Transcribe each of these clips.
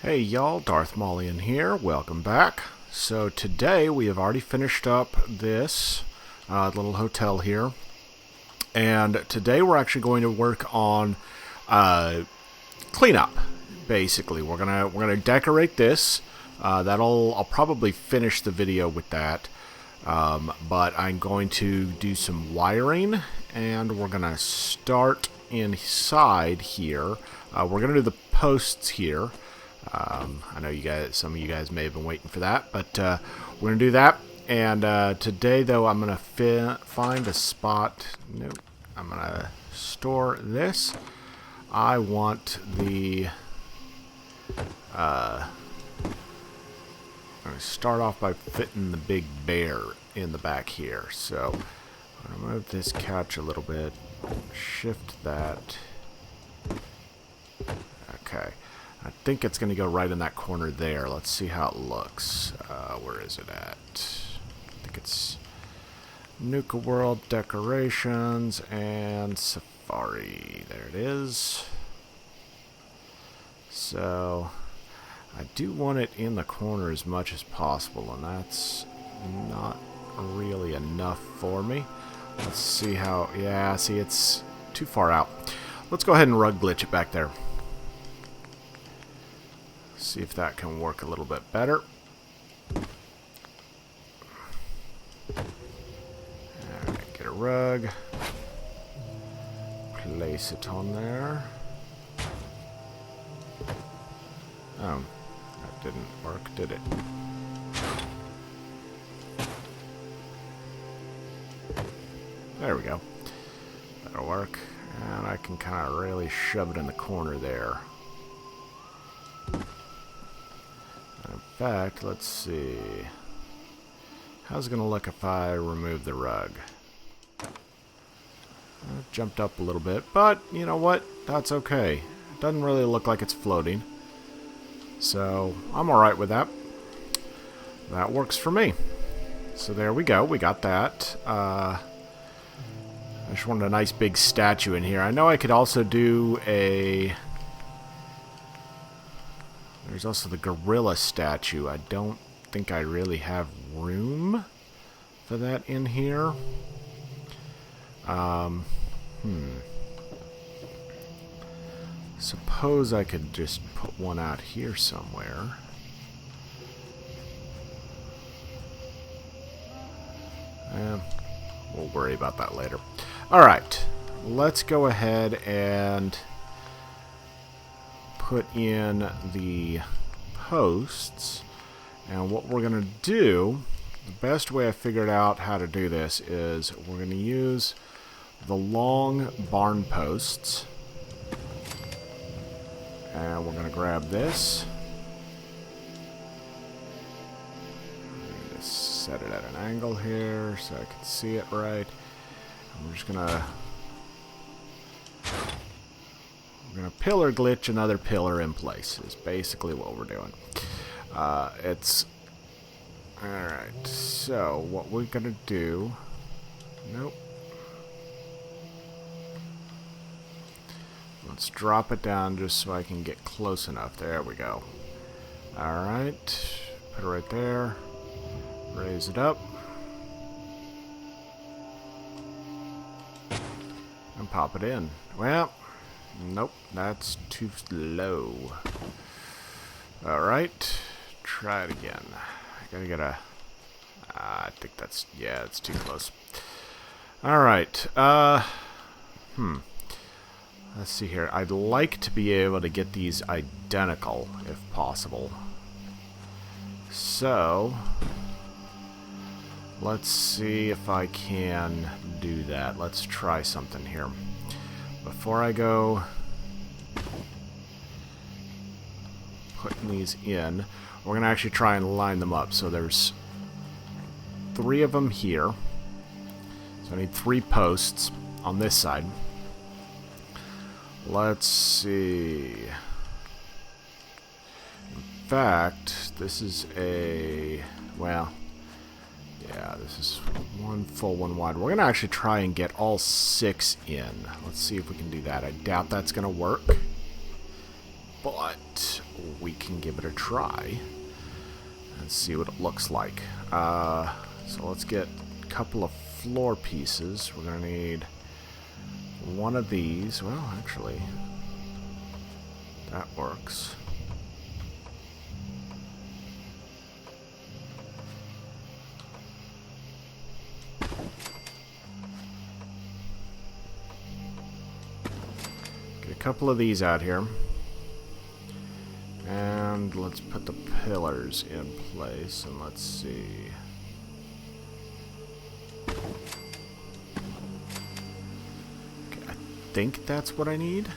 Hey y'all, Darth Maulian here. Welcome back. So today we have already finished up this little hotel here, and today we're actually going to work on cleanup. Basically, we're gonna decorate this. I'll probably finish the video with that, but I'm going to do some wiring, and we're gonna start inside here. We're gonna do the posts here. I know some of you guys may have been waiting for that, but we're going to do that. And today, though, I'm going to find a spot. Nope. I'm going to store this. I want the... I'm going to start off by fitting the big bear in the back here. So I'm going to move this couch a little bit. Shift that. Okay. I think it's going to go right in that corner there. Let's see how it looks. Where is it at? I think it's Nuka World Decorations and Safari. There it is. So I do want it in the corner as much as possible, and that's not really enough for me. Let's see how... Yeah, see, it's too far out. Let's go ahead and rug glitch it back there. See if that can work a little bit better. Alright, get a rug. Place it on there. Oh, that didn't work, did it? There we go. That'll work. And I can kind of really shove it in the corner there. In fact, let's see. How's it going to look if I remove the rug? It jumped up a little bit, but you know what? That's okay. It doesn't really look like it's floating. So, I'm alright with that. That works for me. So there we go. We got that. I just wanted a nice big statue in here. I know I could also do a... There's also the gorilla statue. I don't think I really have room for that in here. Suppose I could just put one out here somewhere. We'll worry about that later. Alright, let's go ahead and put in the posts. And what we're going to do, the best way I figured out how to do this is we're going to use the long barn posts. And we're going to grab this. Just set it at an angle here so I can see it right. And we're just going to... We're going to pillar glitch another pillar in place is basically what we're doing. It's... Alright, so what we're going to do... Nope. Let's drop it down just so I can get close enough. There we go. Alright, put it right there. Raise it up. And pop it in. Well... Nope, that's too low. Alright, try it again. I gotta get a... I think that's... Yeah, it's too close. Alright, let's see here. I'd like to be able to get these identical, if possible. So... Let's see if I can do that. Let's try something here. Before I go putting these in, we're going to actually try and line them up. So there's 3 of them here. So I need 3 posts on this side. Let's see. In fact, this is a... Well... Yeah, this is 1 full, 1 wide. We're going to actually try and get all 6 in. Let's see if we can do that. I doubt that's going to work. but we can give it a try and see what it looks like. So let's get a couple of floor pieces. We're going to need one of these. Well, actually, that works. Get a couple of these out here. And let's put the pillars in place, and let's see. Okay, I think that's what I need.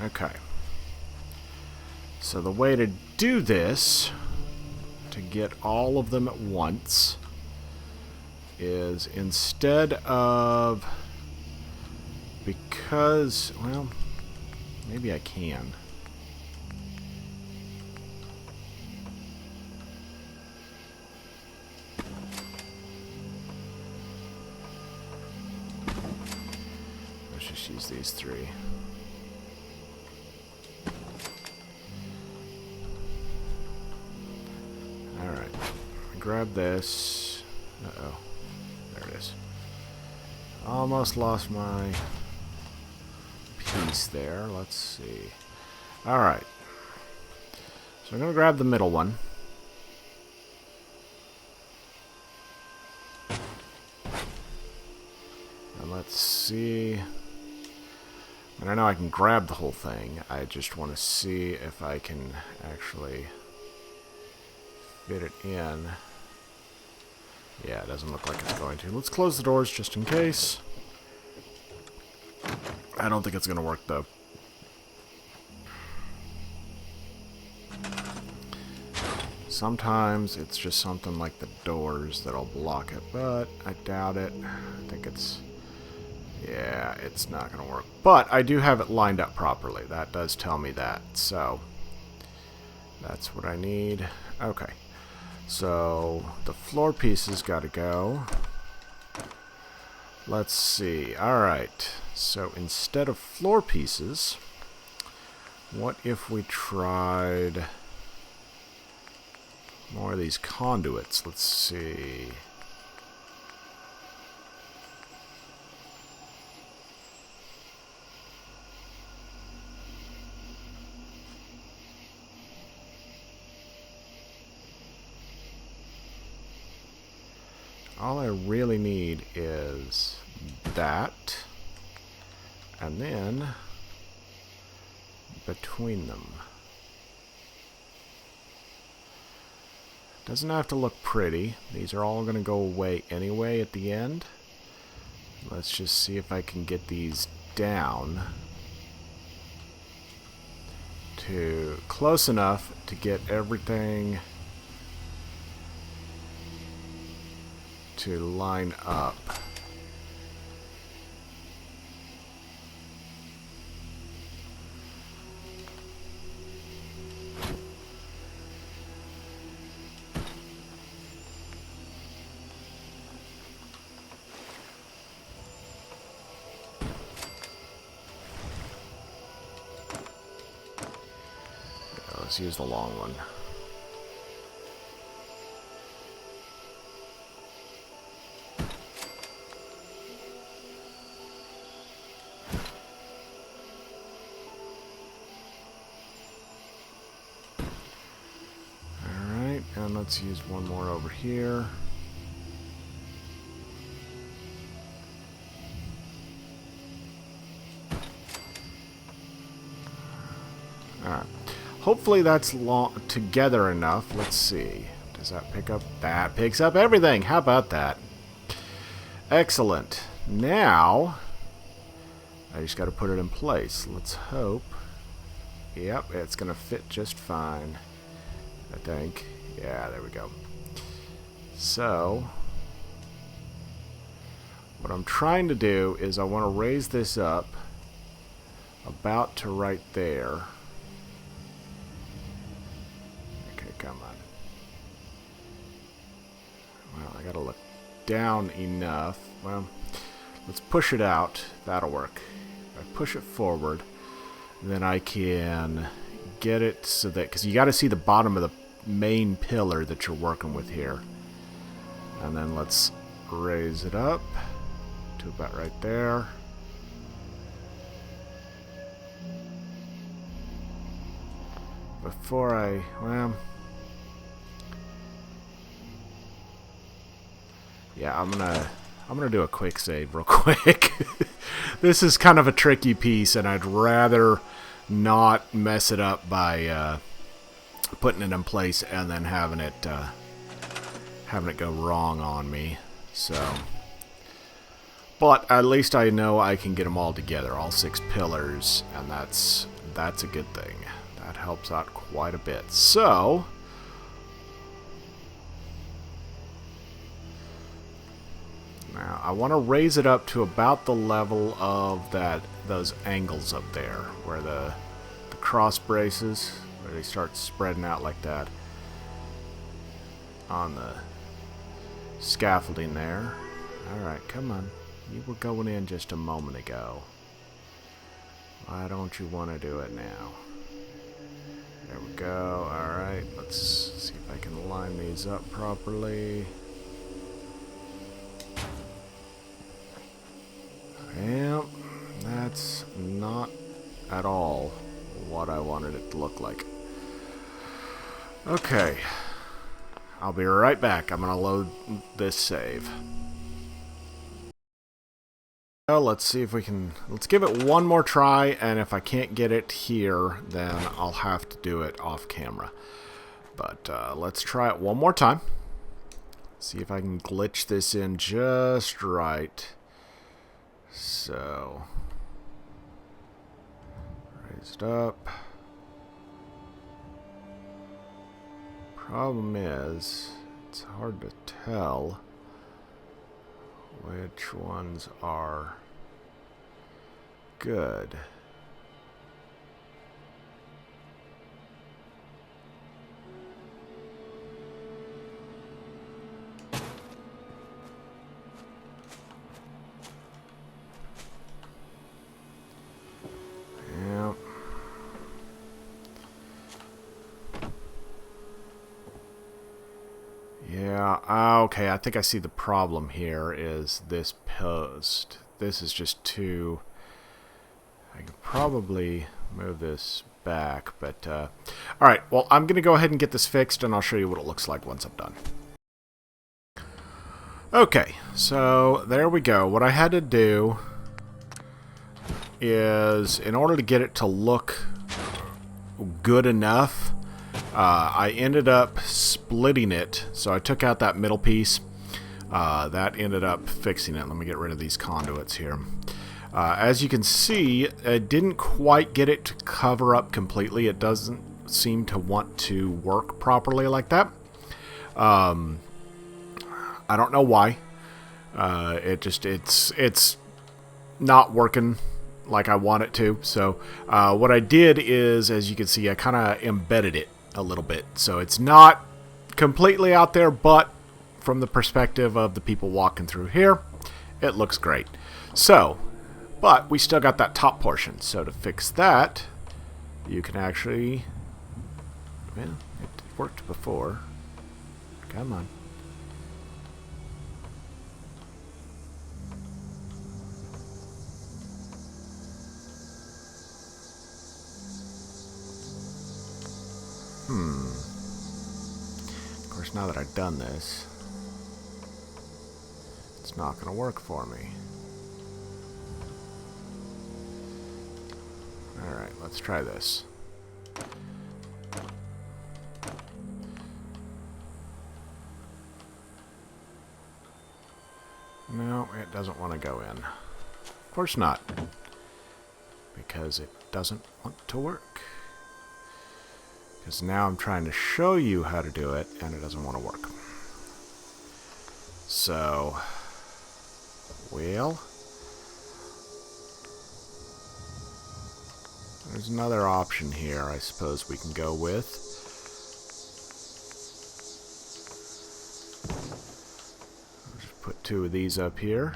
Okay. So the way to do this, to get all of them at once, is instead of, because, well, maybe I can. Let's just use these three. Grab this. Uh-oh. There it is. Almost lost my piece there. Let's see. Alright. So I'm going to grab the middle one. And let's see. And I know I can grab the whole thing. I just want to see if I can actually fit it in. Yeah, it doesn't look like it's going to. Let's close the doors just in case. I don't think it's going to work, though. Sometimes it's just something like the doors that'll block it, but I doubt it. I think it's... yeah, it's not going to work. But I do have it lined up properly. That does tell me that. So, that's what I need. Okay. So, the floor pieces got to go. Let's see. Alright. So, instead of floor pieces, what if we tried more of these conduits? Let's see. All I really need is that, and then between them. Doesn't have to look pretty. These are all going to go away anyway at the end. Let's just see if I can get these down to close enough to get everything to line up. Let's use the long one. Alright, and let's use one more over here. Alright. Hopefully that's long together enough. Let's see. Does that pick up? That picks up everything. How about that? Excellent. Now, I just got to put it in place. Let's hope. Yep, it's going to fit just fine. I think. Yeah, there we go. So, what I'm trying to do is I want to raise this up about to right there. Okay, come on. Well, I gotta look down enough. Well, let's push it out. That'll work. If I push it forward, then I can get it so that... because you got to see the bottom of the main pillar that you're working with here. And then let's raise it up to about right there. Before I... well... yeah, I'm gonna do a quick save real quick. This is kind of a tricky piece, and I'd rather not mess it up by putting it in place and then having it go wrong on me. So, but at least I know I can get them all together, all 6 pillars, and that's a good thing. That helps out quite a bit. So, now I want to raise it up to about the level of those angles up there, where the cross braces, where they start spreading out like that on the scaffolding there. Alright, come on. You were going in just a moment ago. Why don't you want to do it now? There we go. Alright, let's see if I can line these up properly. Yep, that's not at all what I wanted it to look like. Okay, I'll be right back. I'm going to load this save. Well, let's see if we can... let's give it one more try, and if I can't get it here, then I'll have to do it off camera. But let's try it one more time. See if I can glitch this in just right. So, raised up. Problem is, it's hard to tell which ones are good. Okay, I think I see the problem here is this post. This is just too... I could probably move this back, but... Alright, well, I'm going to go ahead and get this fixed, and I'll show you what it looks like once I'm done. Okay, so there we go. What I had to do is, in order to get it to look good enough... I ended up splitting it, so I took out that middle piece. That ended up fixing it. Let me get rid of these conduits here. As you can see, I didn't quite get it to cover up completely. It doesn't seem to want to work properly like that. I don't know why. It's not working like I want it to. So what I did is, as you can see, I kind of embedded it a little bit. So it's not completely out there, but from the perspective of the people walking through here, it looks great. So, but we still got that top portion. So to fix that, you can actually... well, it worked before. Come on. Of course, now that I've done this, it's not going to work for me. Alright, let's try this. No, it doesn't want to go in. Of course not. Because it doesn't want to work. Because now I'm trying to show you how to do it, and it doesn't want to work. So, well, There's another option here I suppose we can go with. I'll just put 2 of these up here.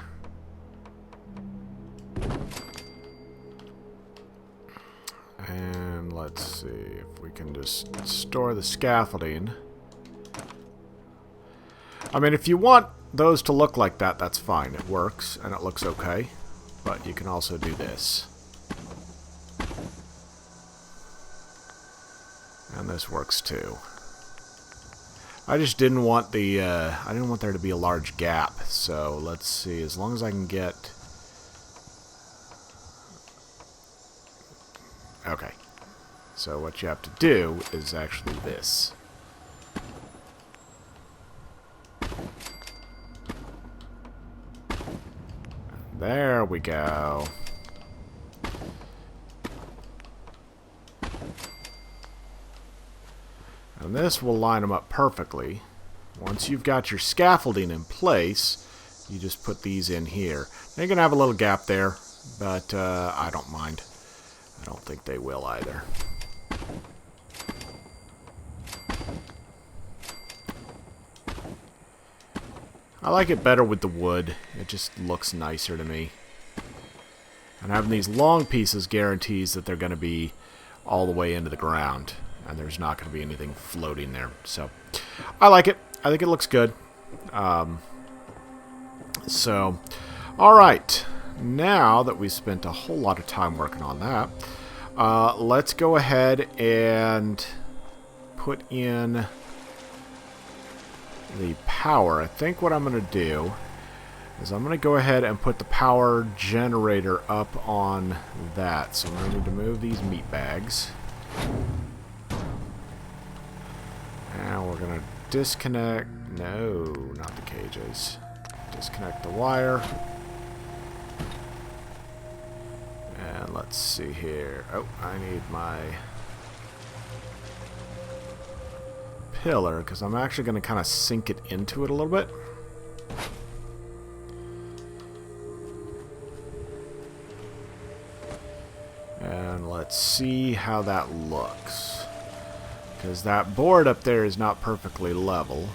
And let's see if we can just store the scaffolding. I mean, if you want those to look like that, that's fine. It works, and it looks okay. But you can also do this. And this works too. I just didn't want the, I didn't want there to be a large gap. So let's see, as long as I can get... Okay. So what you have to do is actually this. There we go. And this will line them up perfectly. Once you've got your scaffolding in place, you just put these in here. They're going to have a little gap there, but I don't mind. I don't think they will either. I like it better with the wood. It just looks nicer to me. And having these long pieces guarantees that they're going to be all the way into the ground. And there's not going to be anything floating there. So, I like it. I think it looks good. Alright. Now that we've spent a whole lot of time working on that, let's go ahead and put in the power. I think what I'm going to do is I'm going to go ahead and put the power generator up on that. So I'm going to need to move these meat bags. And we're going to disconnect... No, not the cages. Disconnect the wire. And let's see here. Oh, I need my pillar, because I'm actually going to kind of sink it into it a little bit. And let's see how that looks. Because that board up there is not perfectly level.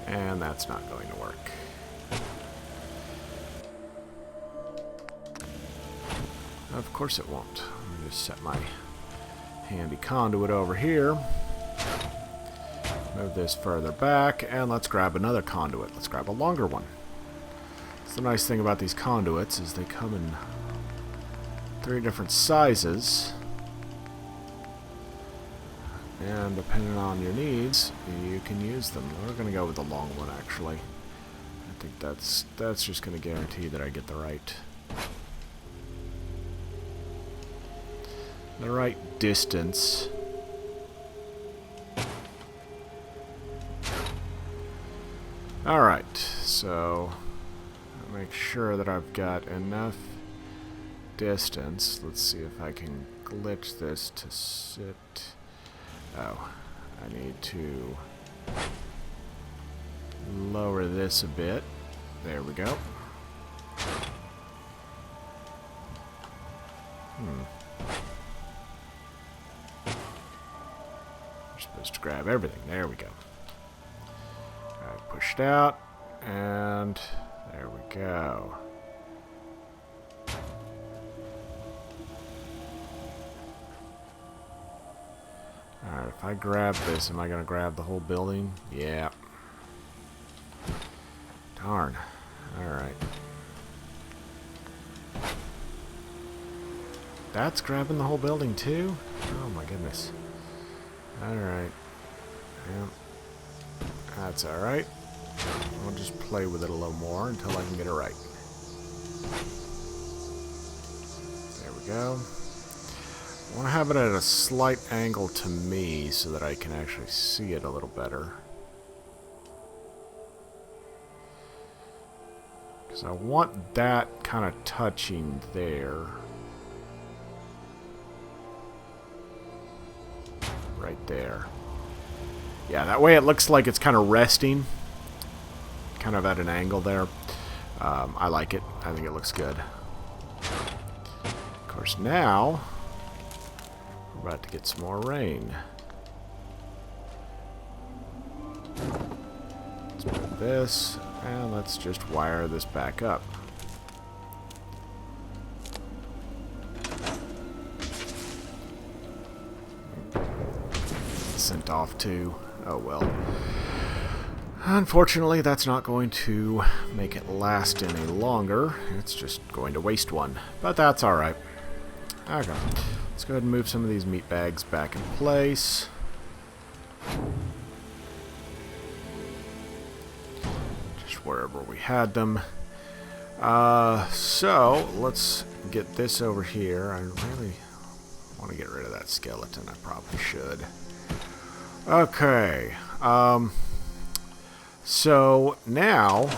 And that's not going to work. Of course it won't. Let me just set my handy conduit over here. Move this further back, and let's grab another conduit. Let's grab a longer one. So the nice thing about these conduits is they come in 3 different sizes. And depending on your needs, you can use them. We're going to go with the long one, actually. I think that's just going to guarantee that I get the right distance. Alright, so I'll make sure that I've got enough distance. Let's see if I can glitch this to sit. Oh, I need to lower this a bit. There we go. We're supposed to grab everything. There we go. Alright, pushed out, and there we go. Alright, if I grab this, am I going to grab the whole building? Yeah. Darn. Alright. That's grabbing the whole building too? Oh my goodness. Alright. Yep. That's alright. I'll just play with it a little more until I can get it right. There we go. I want to have it at a slight angle to me so that I can actually see it a little better. Because I want that kind of touching there. right there. Yeah, that way it looks like it's kind of resting. Kind of at an angle there. I like it. I think it looks good. Of course, now we're about to get some more rain. Let's put this, and let's just wire this back up. Sent off too. Oh well. Unfortunately, that's not going to make it last any longer. It's just going to waste one. But that's alright. Okay. Let's go ahead and move some of these meat bags back in place. Just wherever we had them. So, let's get this over here. I really want to get rid of that skeleton. I probably should. Okay. So now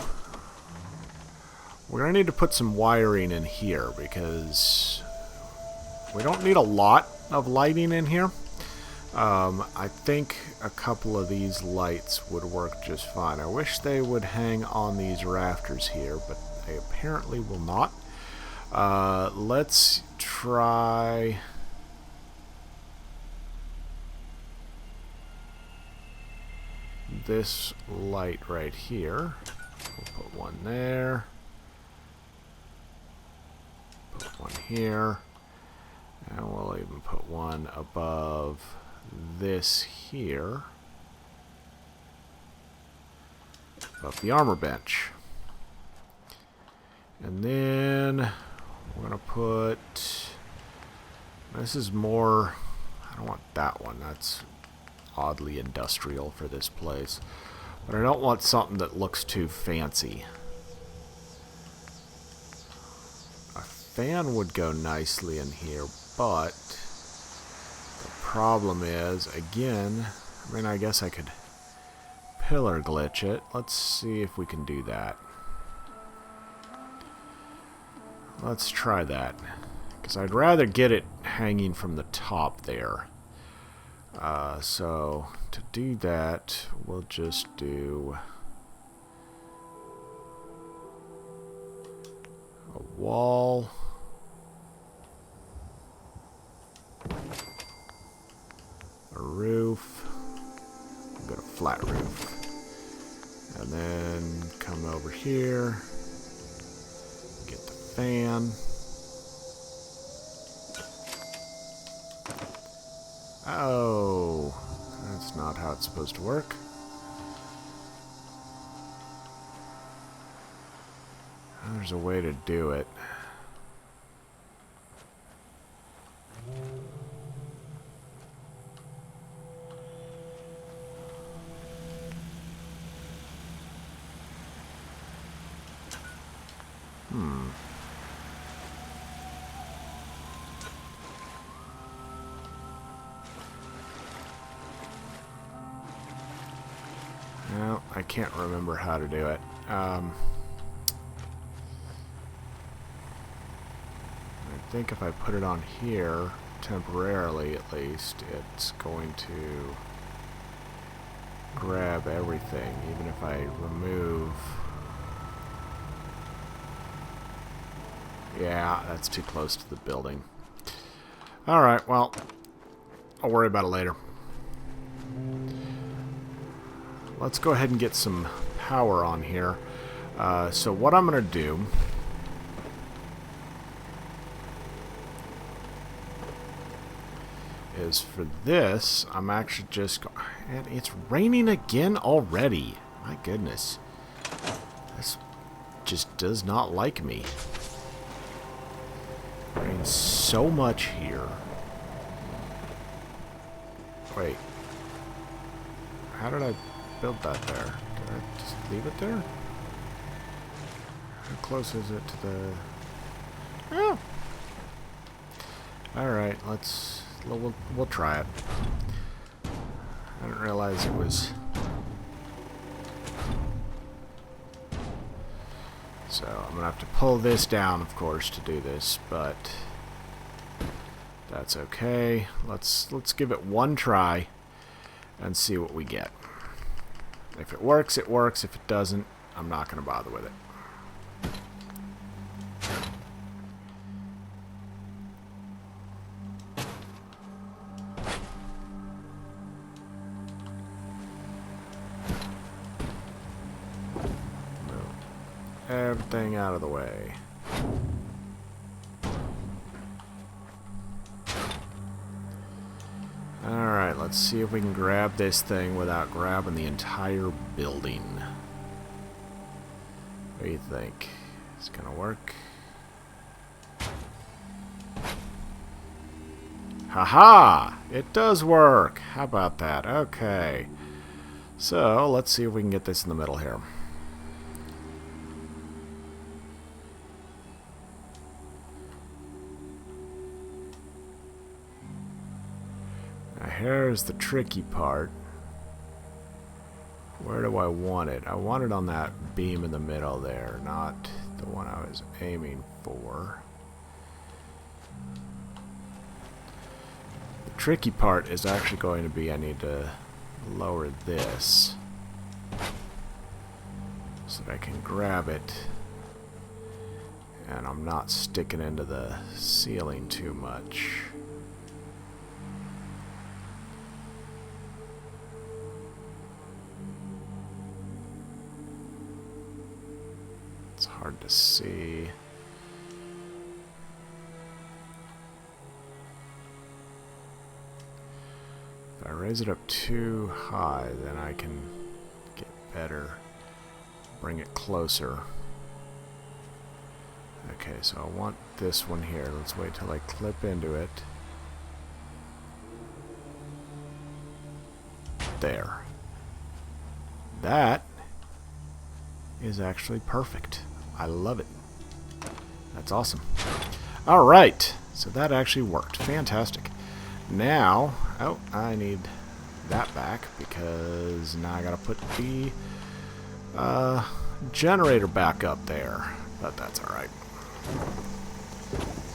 we're going to need to put some wiring in here because we don't need a lot of lighting in here. I think a couple of these lights would work just fine. I wish they would hang on these rafters here, but they apparently will not. Let's try... this light right here. We'll put one there. Put one here. And we'll even put one above this here. Above the armor bench. And then we're going to put... this is more... I don't want that one. That's oddly industrial for this place. But I don't want something that looks too fancy. A fan would go nicely in here, but the problem is, again, I mean, I guess I could pillar glitch it. Let's see if we can do that. Let's try that. Because I'd rather get it hanging from the top there. So, to do that, we'll just do a wall, a roof, we'll get a flat roof, and then come over here, get the fan. Oh, that's not how it's supposed to work. There's a way to do it. Well, I can't remember how to do it. I think if I put it on here, temporarily at least, it's going to grab everything, even if I remove... yeah, that's too close to the building. Alright, well, I'll worry about it later. Let's go ahead and get some power on here. So what I'm going to do is for this, I'm actually just... and it's raining again already. My goodness. This just does not like me. It rains so much here. Wait. How did I build that there? Did I just leave it there? How close is it to the... oh! Alright, we'll try it. I didn't realize it was... so I'm gonna have to pull this down, of course, to do this, but that's okay. Let's give it one try. and see what we get. If it works, it works. If it doesn't, I'm not going to bother with it. Move everything out of the way. Alright, let's see if we can grab this thing without grabbing the entire building. What do you think? It's gonna work? Haha! It does work! How about that? Okay. So, let's see if we can get this in the middle here. Here's the tricky part. Where do I want it? I want it on that beam in the middle there, not the one I was aiming for. The tricky part is actually going to be I need to lower this so that I can grab it and I'm not sticking into the ceiling too much. It's hard to see. If I raise it up too high, then I can get better. Bring it closer. Okay, so I want this one here. Let's wait till I clip into it. There. That is actually perfect. I love it. That's awesome. Alright, so that actually worked. Fantastic. Now, oh, I need that back because now I gotta put the generator back up there. But that's alright.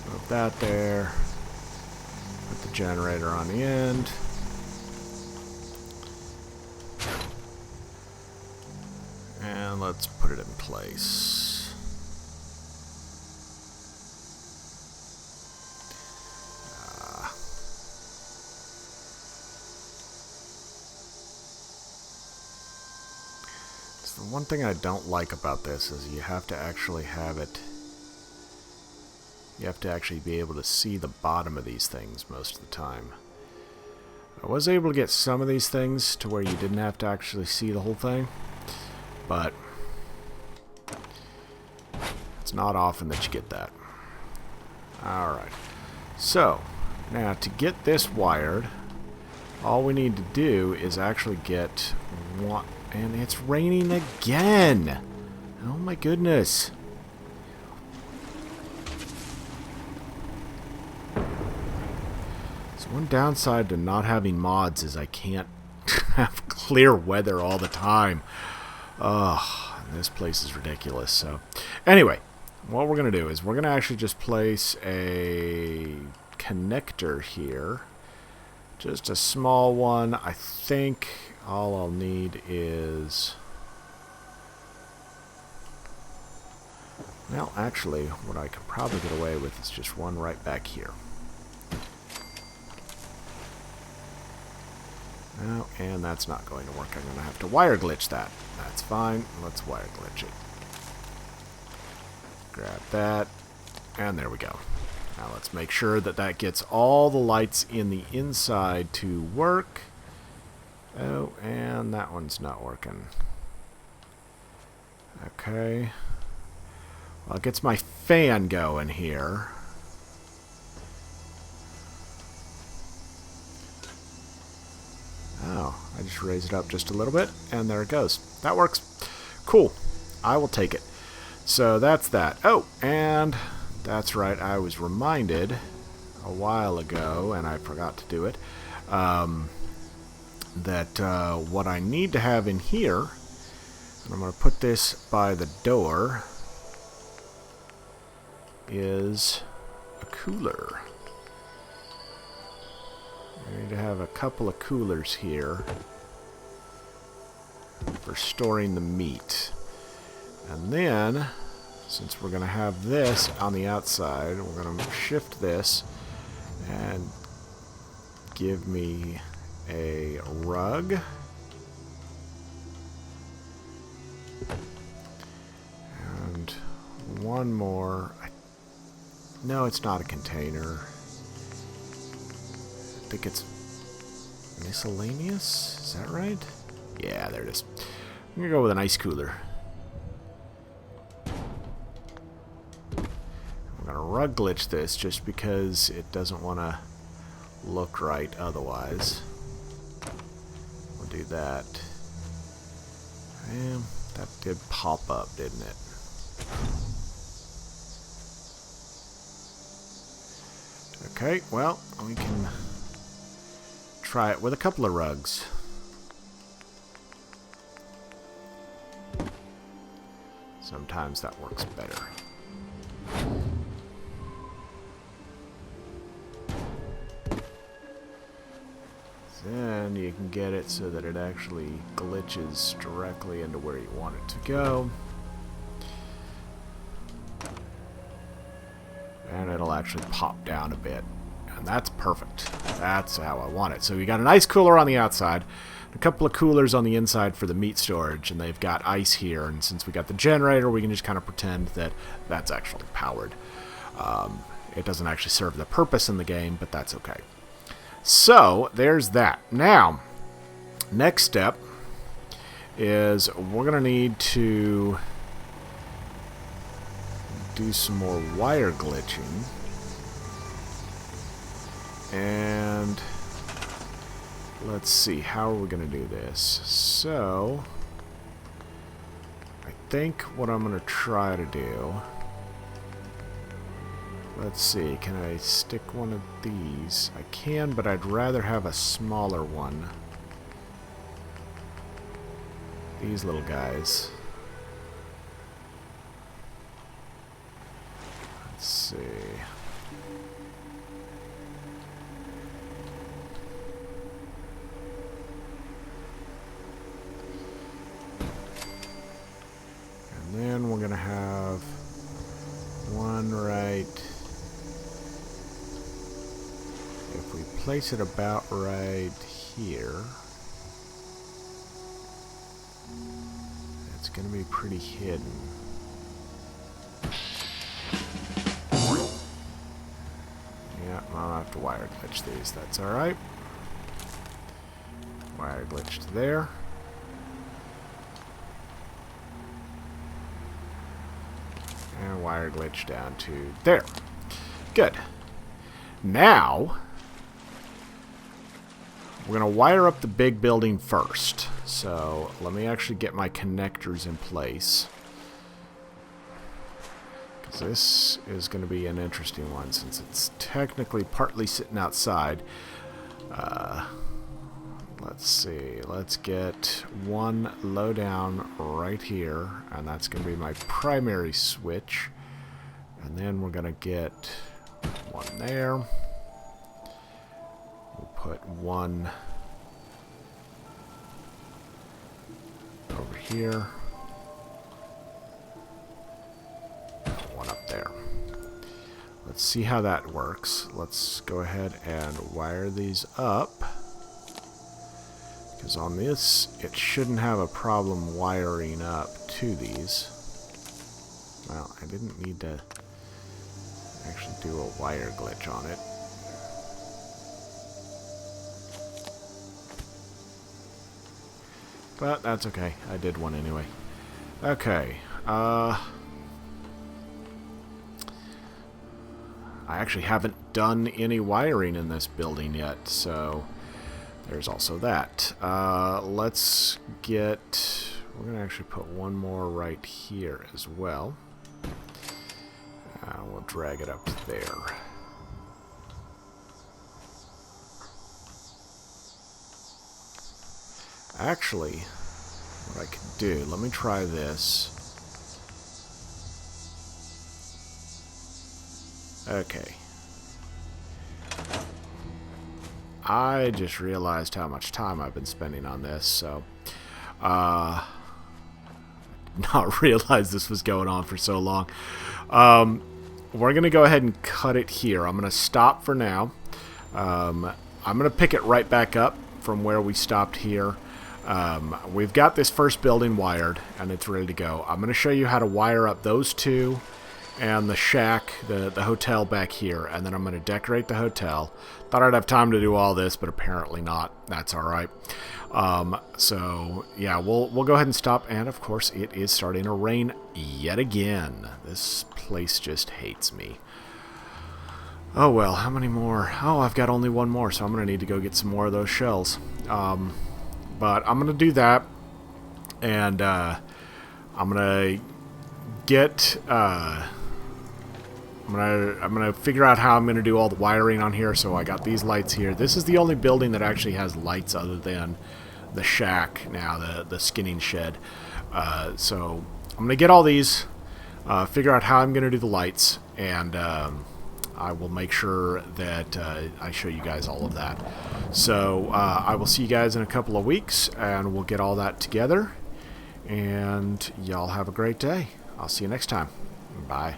Put that there. Put the generator on the end. And let's put it in place. So the one thing I don't like about this is you have to actually have it. You have to actually be able to see the bottom of these things most of the time. I was able to get some of these things to where you didn't have to actually see the whole thing. But it's not often that you get that. Alright. So, now to get this wired, all we need to do is actually get one. And it's raining again! Oh my goodness. So one downside to not having mods is I can't have clear weather all the time. Oh, this place is ridiculous. So, anyway, what we're going to do is we're going to actually just place a connector here. Just a small one. I think all I'll need is... Well, actually, what I could probably get away with is just one right back here. No, and that's not going to work. I'm going to have to wire glitch that. That's fine. Let's wire glitch it. Grab that. And there we go. Now let's make sure that that gets all the lights in the inside to work. Oh, and that one's not working. Okay. Well, it gets my fan going here. Oh, I just raise it up just a little bit, and there it goes. That works. Cool. I will take it. So that's that. Oh, and that's right. I was reminded a while ago, and I forgot to do it, that what I need to have in here, and I'm going to put this by the door, is a cooler. I need to have a couple of coolers here. for storing the meat. And then, since we're going to have this on the outside, we're going to shift this and give me a rug. And one more. No, it's not a container. I think it's miscellaneous. Is that right? Yeah, there it is. I'm going to go with an ice cooler. I'm going to rug glitch this just because it doesn't want to look right otherwise. We'll do that. And that did pop up, didn't it? Okay, well, we can try it with a couple of rugs. Sometimes that works better. Then you can get it so that it actually glitches directly into where you want it to go. And it'll actually pop down a bit. And that's perfect. That's how I want it. So we got an ice cooler on the outside, a couple of coolers on the inside for the meat storage, and they've got ice here. And since we got the generator, we can just kind of pretend that that's actually powered. It doesn't actually serve the purpose in the game, but that's okay. So there's that. Now, next step is we're going to need to do some more wire glitching. And let's see, how are we going to do this? So, I think what I'm going to try to do, let's see, can I stick one of these? I can, but I'd rather have a smaller one. These little guys. Let's see. And then we're going to have one right. If we place it about right here, it's going to be pretty hidden. Yeah, I'll have to wire glitch these. That's alright. Wire glitched there. And wire glitch down to there. Good. Now, we're going to wire up the big building first. So, let me actually get my connectors in place. Because this is going to be an interesting one since it's technically partly sitting outside. Let's see. Let's get one low down right here. And that's going to be my primary switch. And then we're going to get one there. We'll put one over here. One up there. Let's see how that works. Let's go ahead and wire these up. Because on this, it shouldn't have a problem wiring up to these. Well, I didn't need to actually do a wire glitch on it. But that's okay. I did one anyway. Okay. I actually haven't done any wiring in this building yet, so there's also that. Let's get... We're going to actually put one more right here as well. We'll drag it up to there. Actually, what I could do, let me try this. Okay. I just realized how much time I've been spending on this, so not realize this was going on for so long. We're going to go ahead and cut it here. I'm going to stop for now. I'm going to pick it right back up from where we stopped here. We've got this first building wired, and it's ready to go. I'm going to show you how to wire up those two and the shack, the hotel back here, and then I'm going to decorate the hotel. Thought I'd have time to do all this, but apparently not. That's all right. So yeah, we'll go ahead and stop, and of course it is starting to rain yet again. This place just hates me. Oh well, how many more? Oh, I've got only one more, so I'm going to need to go get some more of those shells. But I'm going to do that, and I'm going to get... I'm gonna figure out how I'm gonna do all the wiring on here. So I got these lights here. This is the only building that actually has lights other than the shack now, the skinning shed. So I'm gonna get all these, figure out how I'm gonna do the lights, and I will make sure that I show you guys all of that. So I will see you guys in a couple of weeks, and we'll get all that together. And y'all have a great day. I'll see you next time. Bye.